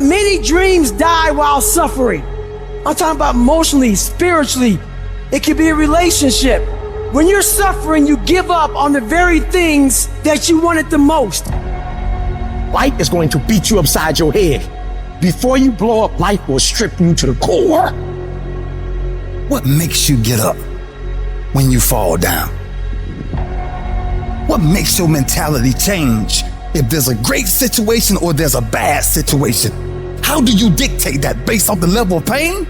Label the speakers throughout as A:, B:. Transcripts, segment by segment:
A: many dreams die while suffering. I'm talking about emotionally, spiritually. It could be a relationship. When you're suffering, you give up on the very things that you wanted the most.
B: Life is going to beat you upside your head. Before you blow up, life will strip you to the core.
C: What makes you get up when you fall down? What makes your mentality change if there's a great situation or there's a bad situation? How do you dictate that based off the level of pain?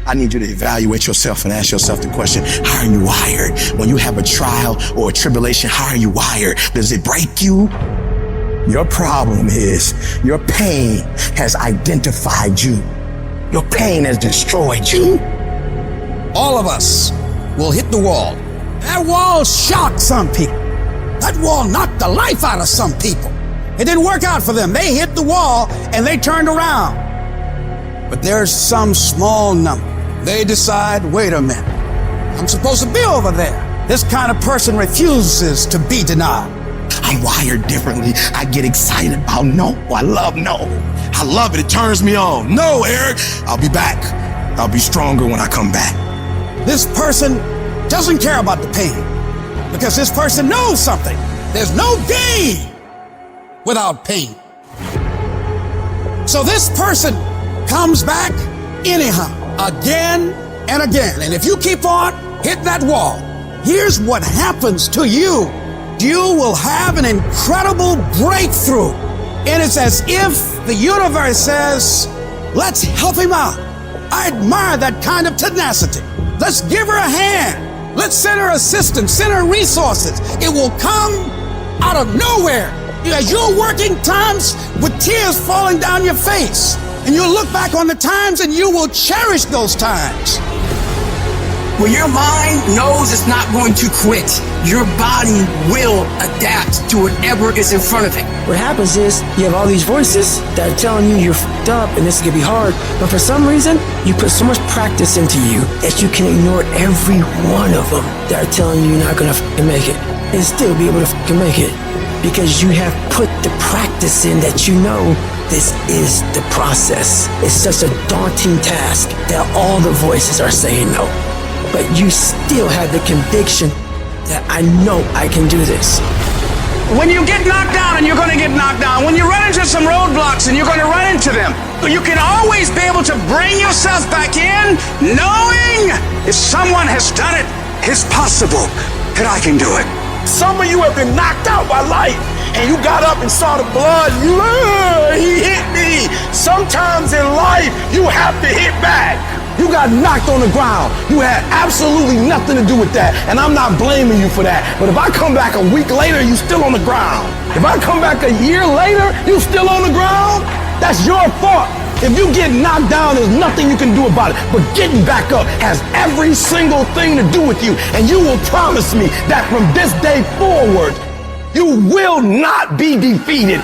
B: I need you to evaluate yourself and ask yourself the question, how are you wired? When you have a trial or a tribulation, how are you wired? Does it break you? Your problem is your pain has identified you. Your pain has destroyed you.
C: All of us will hit the wall. That wall shocked some people. That wall knocked the life out of some people. It didn't work out for them. They hit the wall and they turned around. But there's some small number. They decide, wait a minute, I'm supposed to be over there. This kind of person refuses to be denied.
B: I'm wired differently. I get excited about no. I love no. I love it. It turns me on. No, Eric, I'll be back. I'll be stronger when I come back.
C: This person doesn't care about the pain because this person knows something. There's no gain without pain. So this person comes back anyhow, again and again. And if you keep on hitting that wall, here's what happens to you. You will have an incredible breakthrough. And it's as if the universe says, let's help him out. I admire that kind of tenacity. Let's give her a hand. Let's send her assistance, send her resources. It will come out of nowhere. As you're working times with tears falling down your face, and you'll look back on the times and you will cherish those times.
A: When your mind knows it's not going to quit, your body will adapt to whatever is in front of it. What happens is you have all these voices that are telling you you're f***ed up and this is gonna be hard, but for some reason, you put so much practice into you that you can ignore every one of them that are telling you you're not gonna f***ing make it and still be able to f***ing make it because you have put the practice in that you know this is the process. It's such a daunting task that all the voices are saying no. But you still have the conviction that I know I can do this.
D: When you get knocked down, and you're going to get knocked down, when you run into some roadblocks and you're going to run into them, you can always be able to bring yourself back in, knowing if someone has done it, it's possible that I can do it.
B: Some of you have been knocked out by life, and you got up and saw the blood. He hit me. Sometimes in life, you have to hit back. You got knocked on the ground. You had absolutely nothing to do with that, and I'm not blaming you for that. But if I come back a week later, you still on the ground. If I come back a year later, you still on the ground, that's your fault. If you get knocked down, there's nothing you can do about it. But getting back up has every single thing to do with you, and you will promise me that from this day forward, you will not be defeated.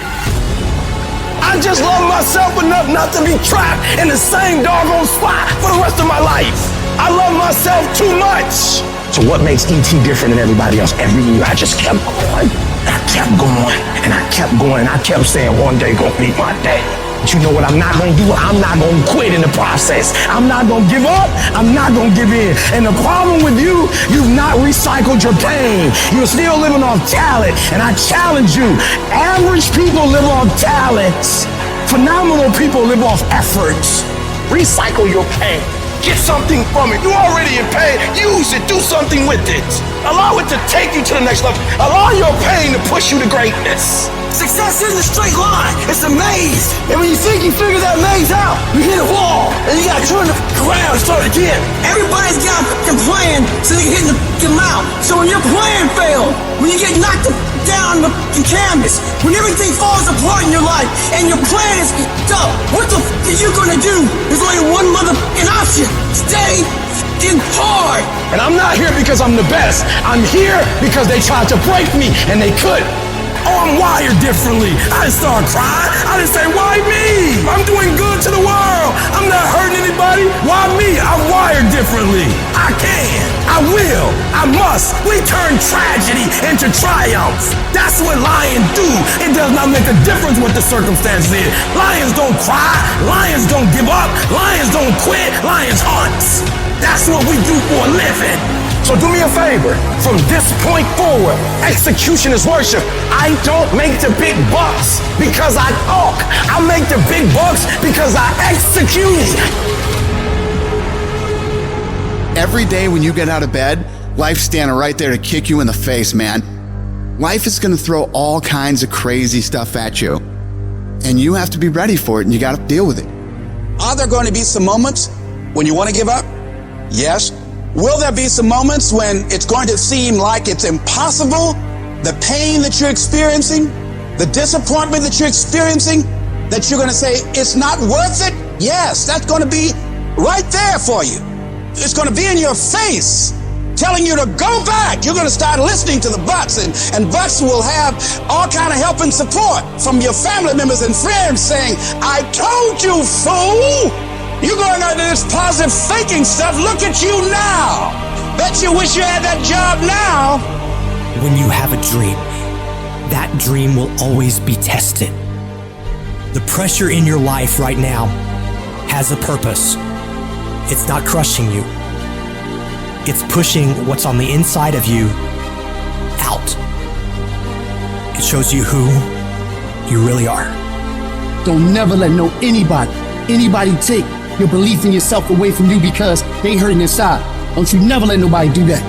B: I just love myself enough not to be trapped in the same doggone spot for the rest of my life. I love myself too much. So what makes E.T. different than everybody else? Every year I just kept going. I kept going, and I kept going, and I kept saying one day gonna be my day. But you know what I'm not gonna do? I'm not gonna quit in the process. I'm not gonna give up. I'm not gonna give in. And the problem with you, you've not recycled your pain. You're still living off talent. And I challenge you, average people live off talents. Phenomenal people live off efforts. Recycle your pain. Get something from it. You're already in pain. Use it. Do something with it. Allow it to take you to the next level. Allow your pain to push you to greatness.
A: Success isn't a straight line, it's a maze. And when you think you figure that maze out, you hit a wall, and you gotta turn the around and start again. Everybody's got a plan so they can hit the mouth. So when your plan fails, when you get knocked down the canvas, when everything falls apart in your life, and your plan is up, what the are you gonna do? There's only one motherfucking option. Stay hard.
B: And I'm not here because I'm the best. I'm here because they tried to break me, and they couldn't. Oh, I'm wired differently. I didn't start crying. I didn't say, why me? I'm doing good to the world. I'm not hurting anybody. Why me? I'm wired differently. differently. I can, I will, I must. We turn tragedy into triumph. That's what lions do. It does not make a difference what the circumstances is. Lions don't cry, lions don't give up, lions don't quit, lions hunt. That's what we do for a living. So do me a favor, from this point forward, execution is worship. I don't make the big bucks because I talk. I make the big bucks because I execute.
E: Every day when you get out of bed, life's standing right there to kick you in the face, man. Life is gonna throw all kinds of crazy stuff at you. And you have to be ready for it, and you gotta deal with it.
D: Are there going to be some moments when you want to give up? Yes. Will there be some moments when it's going to seem like it's impossible? The pain that you're experiencing, the disappointment that you're experiencing, that you're going to say, it's not worth it? Yes, that's going to be right there for you. It's going to be in your face, telling you to go back. You're going to start listening to the buts, and buts will have all kind of help and support from your family members and friends saying, I told you, fool. You're going under this positive thinking stuff. Look at you now. Bet you wish you had that job now.
A: When you have a dream, that dream will always be tested. The pressure in your life right now has a purpose. It's not crushing you. It's pushing what's on the inside of you out. It shows you who you really are.
F: Don't never let anybody take your belief in yourself away from you because they hurting inside. Don't you never let nobody do that.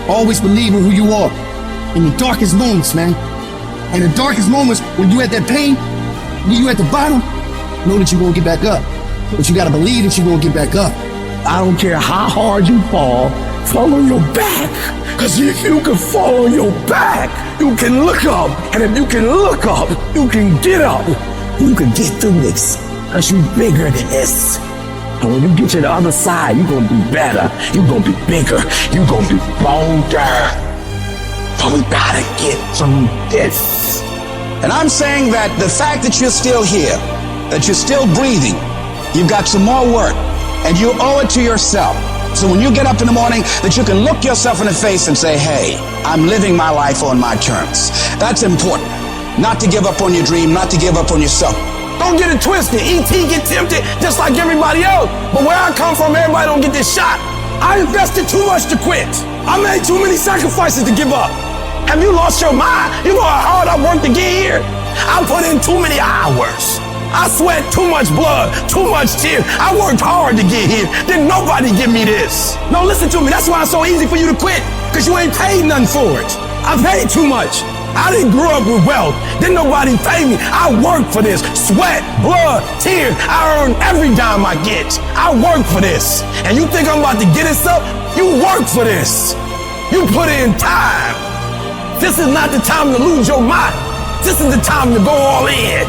F: Always believe in who you are. In the darkest moments, man. In the darkest moments, when you at that pain, when you at the bottom, know that you're gonna get back up. But you gotta believe that you're gonna get back up.
B: I don't care how hard you fall on your back. Cause if you can fall on your back, you can look up. And if you can look up, you can get up. You can get through this. Cause you're bigger than this. And when you get to the other side, you're gonna be better. You're gonna be bigger. You're gonna be bolder. But we gotta get through this.
D: And I'm saying that the fact that you're still here, that you're still breathing, you've got some more work, and you owe it to yourself. So when you get up in the morning, that you can look yourself in the face and say, hey, I'm living my life on my terms. That's important. Not to give up on your dream, not to give up on yourself.
B: Don't get it twisted. E.T. get tempted just like everybody else. But where I come from, everybody don't get this shot. I invested too much to quit. I made too many sacrifices to give up. Have you lost your mind? You know how hard I worked to get here? I put in too many hours. I sweat too much blood, too much tears. I worked hard to get here. Didn't nobody give me this. No, listen to me. That's why it's so easy for you to quit. Because you ain't paid nothing for it. I paid too much. I didn't grow up with wealth. Didn't nobody pay me. I worked for this. Sweat, blood, tears. I earn every dime I get. I work for this. And you think I'm about to get this up? You work for this. You put in time. This is not the time to lose your mind. This is the time to go all in.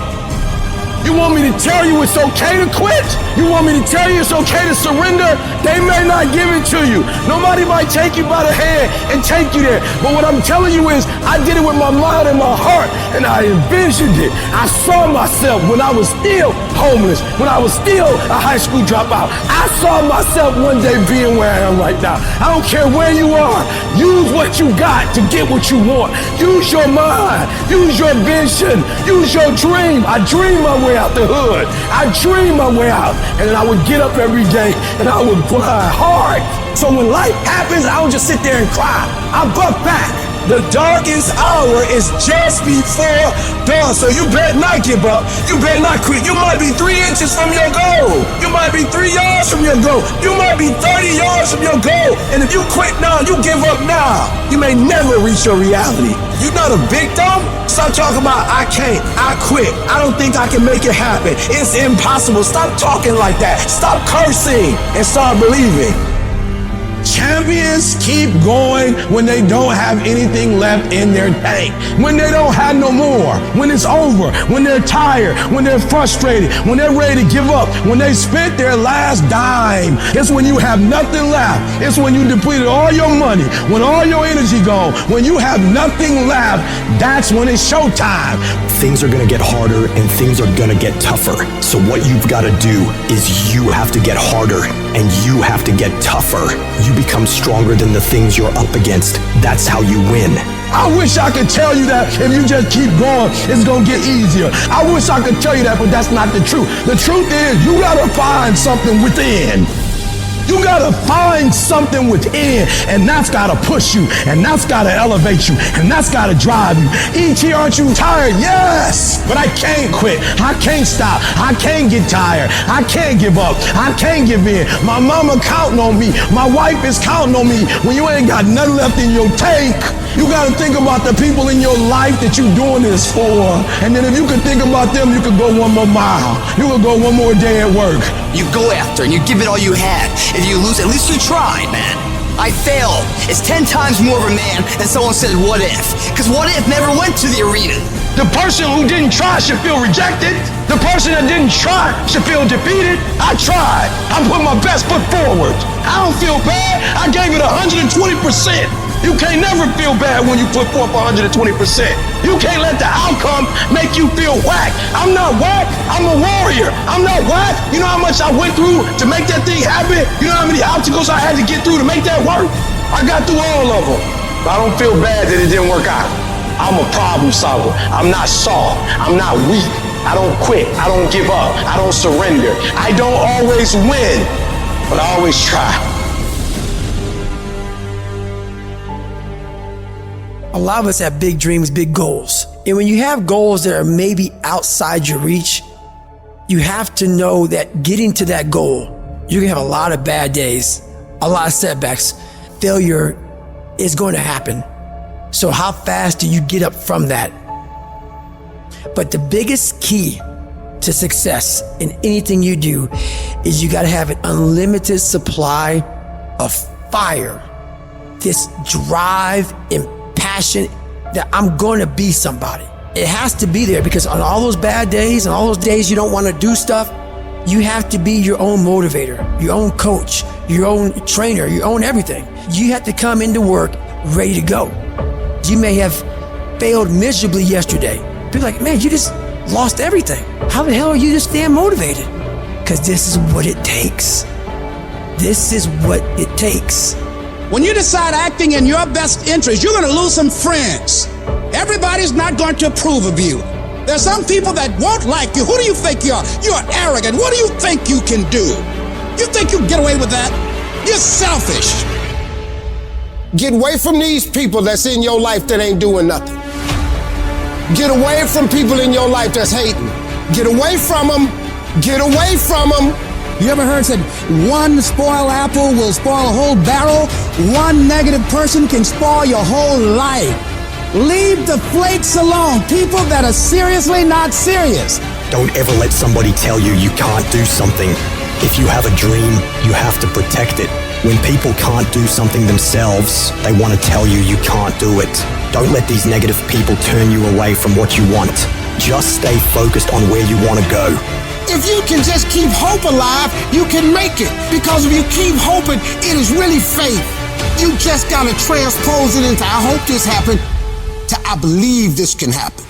B: You want me to tell you it's okay to quit? You want me to tell you it's okay to surrender? They may not give it to you. Nobody might take you by the hand and take you there. But what I'm telling you is, I did it with my mind and my heart, and I envisioned it. I saw myself when I was still homeless, when I was still a high school dropout. I saw myself one day being where I am right now. I don't care where you are. Use what you got to get what you want. Use your mind. Use your vision. Use your dream. I dream my way out the hood. I dream my way out. And then I would get up every day and I would grind hard. So when life happens, I don't just sit there and cry. I buck back. The darkest hour is just before dawn. So you better not give up. You better not quit. You might be 3 inches from your goal. You might be 3 yards from your goal. You might be 30 yards from your goal. And if you quit now, you give up now, you may never reach your reality. You're not a victim. Stop talking about, I can't, I quit, I don't think I can make it happen, it's impossible. Stop talking like that. Stop cursing and start believing. Champions keep going when they don't have anything left in their tank. When they don't have no more. When it's over. When they're tired. When they're frustrated. When they're ready to give up. When they spent their last dime. It's when you have nothing left. It's when you depleted all your money. When all your energy gone. When you have nothing left. That's when it's showtime.
G: Things are gonna get harder and things are gonna get tougher. So what you've gotta do is you have to get harder and you have to get tougher. You become stronger than the things you're up against. That's how you win.
B: I wish I could tell you that if you just keep going, it's gonna get easier. I wish I could tell you that, but that's not the truth. The truth is you gotta find something within. You gotta find something within, and that's gotta push you, and that's gotta elevate you, and that's gotta drive you. E.T., aren't you tired? Yes, but I can't quit. I can't stop. I can't get tired. I can't give up. I can't give in. My mama counting on me. My wife is counting on me. When you ain't got nothing left in your tank, you gotta think about the people in your life that you're doing this for. And then if you could think about them, you could go one more mile. You could go one more day at work.
A: You go after and you give it all you had. If you lose, at least you tried, man. I failed. It's 10 times more of a man than someone said, what if? Because what if never went to the arena.
B: The person who didn't try should feel rejected. The person that didn't try should feel defeated. I tried. I put my best foot forward. I don't feel bad. I gave it 120%. You can't never feel bad when you put forth 120%. You can't let the outcome make you feel whack. I'm not whack. I'm a warrior. I'm not whack. You know how much I went through to make that thing happen? You know how many obstacles I had to get through to make that work? I got through all of them. But I don't feel bad that it didn't work out. I'm a problem solver. I'm not soft. I'm not weak. I don't quit. I don't give up. I don't surrender. I don't always win, but I always try.
A: A lot of us have big dreams, big goals. And when you have goals that are maybe outside your reach, you have to know that getting to that goal, you're gonna have a lot of bad days, a lot of setbacks. Failure is going to happen. So how fast do you get up from that? But the biggest key to success in anything you do is you gotta have an unlimited supply of fire, this drive and passion that I'm going to be somebody. It has to be there because on all those bad days and all those days you don't want to do stuff, you have to be your own motivator, your own coach, your own trainer, your own everything. You have to come into work ready to go. You may have failed miserably yesterday. People are like, man, you just lost everything. How the hell are you just staying motivated? Because this is what it takes. This is what it takes.
F: When you decide acting in your best interest, you're going to lose some friends. Everybody's not going to approve of you. There's some people that won't like you. Who do you think you are? You're arrogant. What do you think you can do? You think you can get away with that? You're selfish.
H: Get away from these people that's in your life that ain't doing nothing. Get away from people in your life that's hating. Get away from them. Get away from them.
F: You ever heard said one spoiled apple will spoil a whole barrel? One negative person can spoil your whole life. Leave the flakes alone. People that are seriously not serious.
G: Don't ever let somebody tell you you can't do something. If you have a dream, you have to protect it. When people can't do something themselves, they want to tell you you can't do it. Don't let these negative people turn you away from what you want. Just stay focused on where you want to go.
H: If you can just keep hope alive, you can make it. Because if you keep hoping, it is really faith. You just gotta transpose it into I hope this happened to I believe this can happen.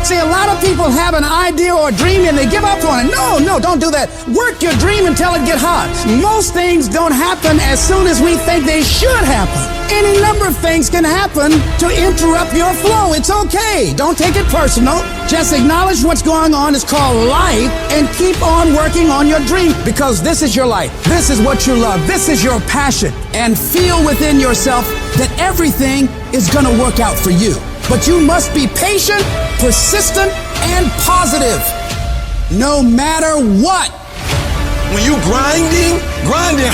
F: See, a lot of people have an idea or a dream and they give up on it. No, don't do that. Work your dream until it gets hot. Most things don't happen as soon as we think they should happen. Any number of things can happen to interrupt your flow. It's okay. Don't take it personal. Just acknowledge what's going on. It's called life and keep on working on your dream because this is your life. This is what you love. This is your passion. And feel within yourself that everything is going to work out for you. But you must be patient, persistent, and positive, no matter what.
B: When you grinding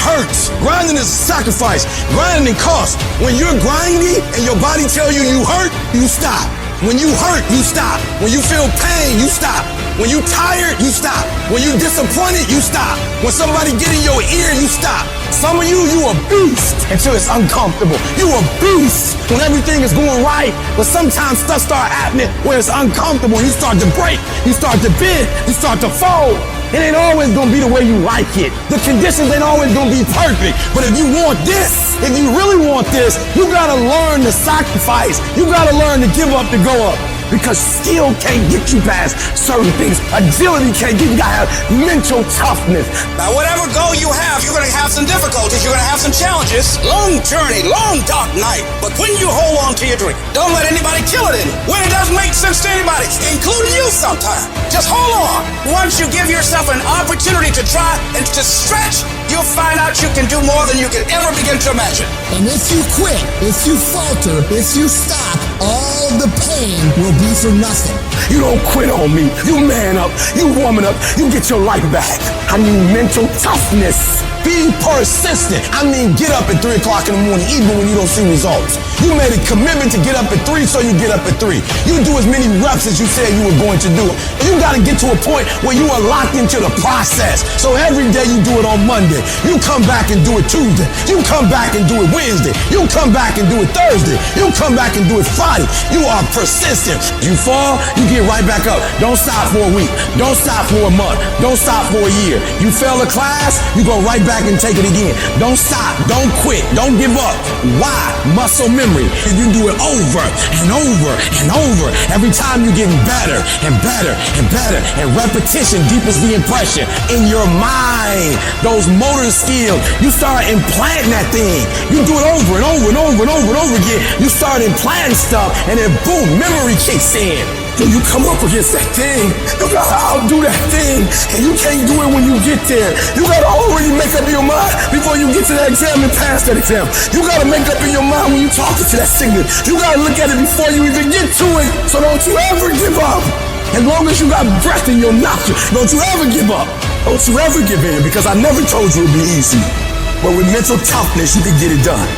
B: hurts. Grinding is a sacrifice. Grinding costs. When you're grinding and your body tell you hurt, you stop. When you hurt, you stop. When you feel pain, you stop. When you tired, you stop. When you disappointed, you stop. When somebody get in your ear, you stop. Some of you a beast until it's uncomfortable. You a beast when everything is going right, but sometimes stuff start happening where it's uncomfortable. You start to break, you start to bend, you start to fold. It ain't always gonna be the way you like it. The conditions ain't always gonna be perfect. But if you want this, if you really want this, you gotta learn to sacrifice. You gotta learn to give up to go up. Because skill can't get you past certain things. Agility can't get you. You gotta have mental toughness.
D: Now, whatever goal you have, you're gonna have some difficulties, you're gonna have some challenges. Long journey, long dark night. But when you hold on to your dream, don't let anybody kill it in you. When it doesn't make sense to anybody, including you sometimes, just hold on. Once you give yourself an opportunity to try and to stretch, you'll find out you can do more than you can ever begin to imagine.
H: And if you quit, if you falter, if you stop, all the pain will be for nothing.
B: You don't quit on me. You man up. You woman up. You get your life back. I need mental toughness. Be persistent. I mean, get up at 3 o'clock in the morning, even when you don't see results. You made a commitment to get up at 3, so you get up at 3. You do as many reps as you said you were going to do. You got to get to a point where you are locked into the process. So every day you do it on Monday. You come back and do it Tuesday. You come back and do it Wednesday. You come back and do it Thursday. You come back and do it Friday. You are persistent. You fall, you get right back up. Don't stop for a week. Don't stop for a month. Don't stop for a year. You fail a class, you go right back and take it again. Don't stop. Don't quit. Don't give up. Why? Muscle memory. You do it over and over and over. Every time you're getting better and better and better. And repetition deepens the impression in your mind. Those motor skills, you start implanting that thing. You do it over and over and over and over and over again. You start implanting stuff, and then boom, memory kicks in. When you come up against that thing, you gotta outdo that thing, and you can't do it when you get there. You gotta already make up your mind before you get to that exam and pass that exam. You gotta make up in your mind when you talking to that singer. You gotta look at it before you even get to it. So don't you ever give up. As long as you got breath in your nostrils, don't you ever give up. Don't you ever give in, because I never told you it'd be easy. But with mental toughness, you can get it done.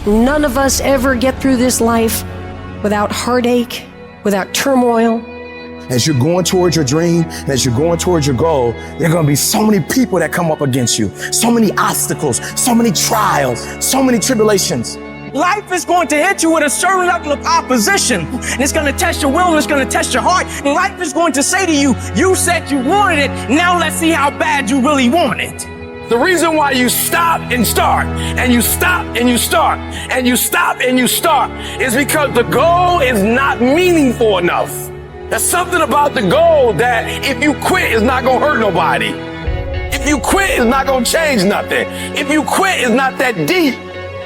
I: None of us ever get through this life without heartache, without turmoil.
B: As you're going towards your dream, as you're going towards your goal, there are going to be so many people that come up against you, so many obstacles, so many trials, so many tribulations. Life is going to hit you with a certain level of opposition. And it's going to test your will, and it's going to test your heart. And life is going to say to you, you said you wanted it, now let's see how bad you really want it. The reason why you stop and start, and you stop and you start, and you stop and you start, is because the goal is not meaningful enough. There's something about the goal that if you quit, it's not gonna hurt nobody. If you quit, it's not gonna change nothing. If you quit, it's not that deep.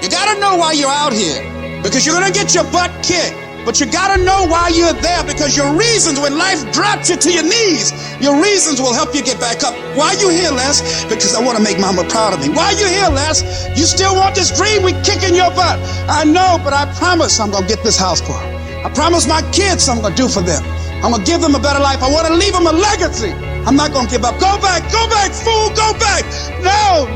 J: You gotta know why you're out here, because you're gonna get your butt kicked. But you gotta know why you're there, because your reasons, when life drops you to your knees, your reasons will help you get back up. Why you here, Les? Because I want to make mama proud of me. Why you here, Les? You still want this dream? We kicking your butt. I know, but I promise I'm gonna get this house for her. I promise my kids I'm gonna do for them. I'm gonna give them a better life. I want to leave them a legacy. I'm not gonna give up. Go back, fool, go back. No,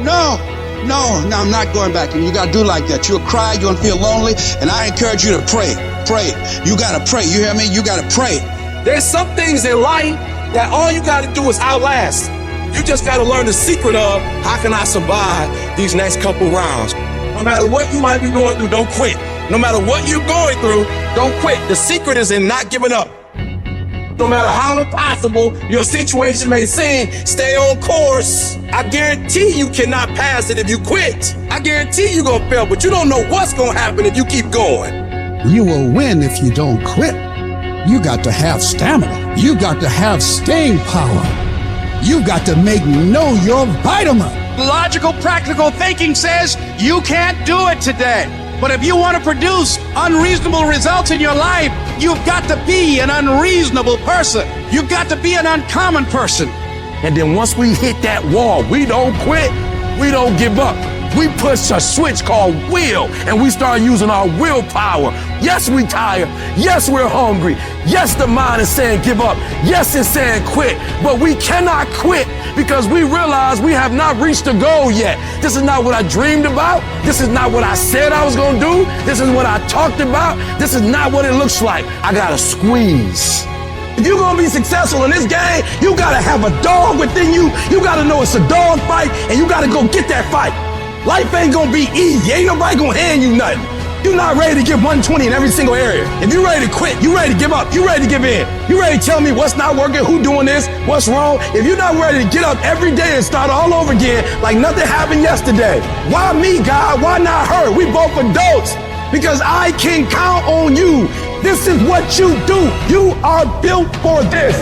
J: I'm not going back. And you gotta do like that. You'll cry, you'll feel lonely, and I encourage you to pray. Pray. You gotta pray. You hear me? You gotta pray.
B: There's some things in life that all you gotta do is outlast. You just gotta learn the secret of how can I survive these next couple rounds. No matter what you might be going through, don't quit. No matter what you're going through, don't quit. The secret is in not giving up. No matter how impossible your situation may seem, stay on course. I guarantee you cannot pass it if you quit. I guarantee you're gonna fail, but you don't know what's gonna happen if you keep going.
C: You will win if you don't quit. You got to have stamina. You got to have staying power. You got to know your vitamin.
D: Logical, practical thinking says you can't do it today. But if you want to produce unreasonable results in your life, you've got to be an unreasonable person. You've got to be an uncommon person.
B: And then once we hit that wall, we don't quit, we don't give up. We push a switch called will, and we start using our willpower. Yes, we tired. Yes, we're hungry. Yes, the mind is saying give up. Yes, it's saying quit. But we cannot quit because we realize we have not reached the goal yet. This is not what I dreamed about. This is not what I said I was going to do. This is what I talked about. This is not what it looks like. I got to squeeze. If you're gonna be successful in this game, you gotta have a dog within you. You gotta know it's a dog fight, and you gotta go get that fight. Life ain't gonna be easy. Ain't nobody gonna hand you nothing. You're not ready to give 120 in every single area. If you're ready to quit, you ready to give up, you ready to give in. You ready to tell me what's not working, who doing this, what's wrong. If you're not ready to get up every day and start all over again like nothing happened yesterday, why me, God? Why not her? We both adults. Because I can count on you. This is what you do. You are built for this.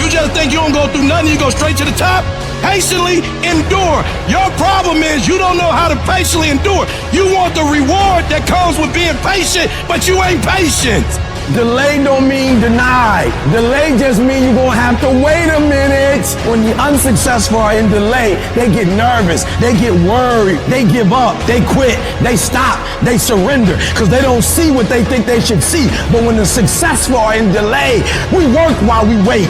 B: You just think you don't go through nothing, you go straight to the top? Patiently endure. Your problem is you don't know how to patiently endure. You want the reward that comes with being patient, but you ain't patient. Delay don't mean deny. Delay just means you're gonna have to wait a minute. When the unsuccessful are in delay, they get nervous, they get worried, they give up, they quit, they stop, they surrender, because they don't see what they think they should see. But when the successful are in delay, we work while we wait.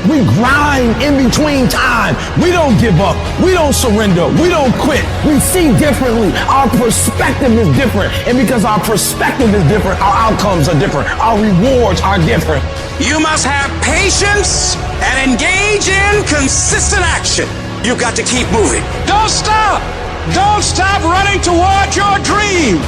B: We grind in between time. We don't give up. We don't surrender. We don't quit. We see differently. Our perspective is different. And because our perspective is different, our outcomes are different. Our rewards are different.
D: You must have patience and engage in consistent action. You've got to keep moving. Don't stop. Don't stop running toward your dream.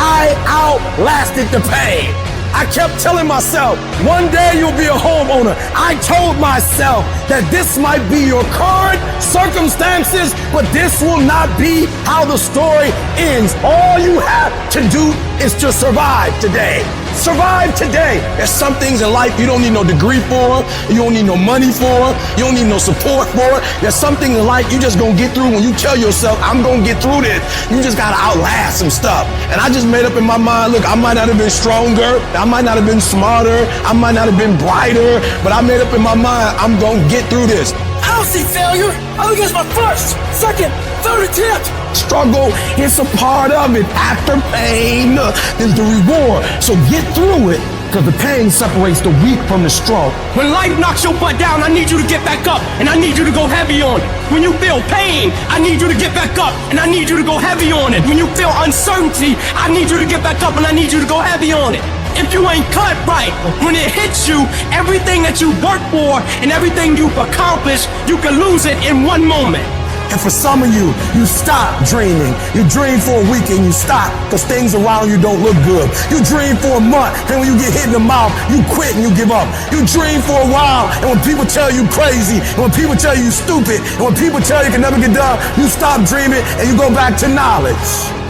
B: I outlasted the pain. I kept telling myself, one day you'll be a homeowner. I told myself that this might be your current circumstances, but this will not be how the story ends. All you have to do is to survive today. Survive today. There's some things in life you don't need no degree for, you don't need no money for, you don't need no support for. There's some things in life you just gonna get through when you tell yourself, I'm gonna get through this. You just gotta outlast some stuff. And I just made up in my mind, look, I might not have been stronger, I might not have been smarter, I might not have been brighter, but I made up in my mind, I'm gonna get through this.
A: I don't see failure. I think it's my first, second, third attempt.
B: Struggle is a part of it. After pain is the reward. So get through it, because the pain separates the weak from the strong.
A: When life knocks your butt down, I need you to get back up, and I need you to go heavy on it. When you feel pain, I need you to get back up, and I need you to go heavy on it. When you feel uncertainty, I need you to get back up, and I need you to go heavy on it. If you ain't cut right, when it hits you, everything that you worked for and everything you've accomplished, you can lose it in one moment.
B: And for some of you, you stop dreaming. You dream for a week and you stop because things around you don't look good. You dream for a month, and when you get hit in the mouth, you quit and you give up. You dream for a while, and when people tell you crazy, and when people tell you stupid, and when people tell you can never get done, you stop dreaming and you go back to knowledge.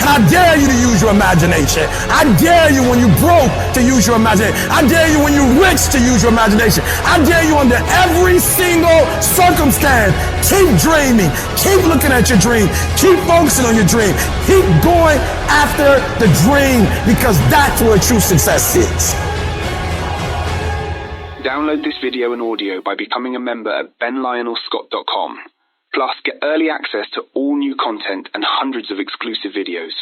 B: And I dare you to use your imagination. I dare you when you broke to use your imagination. I dare you when you rich to use your imagination. I dare you under every single circumstance. Keep dreaming. Keep looking at your dream. Keep focusing on your dream. Keep going after the dream, because that's where true success is.
K: Download this video and audio by becoming a member at benlionelscott.com. Plus, get early access to all new content and hundreds of exclusive videos.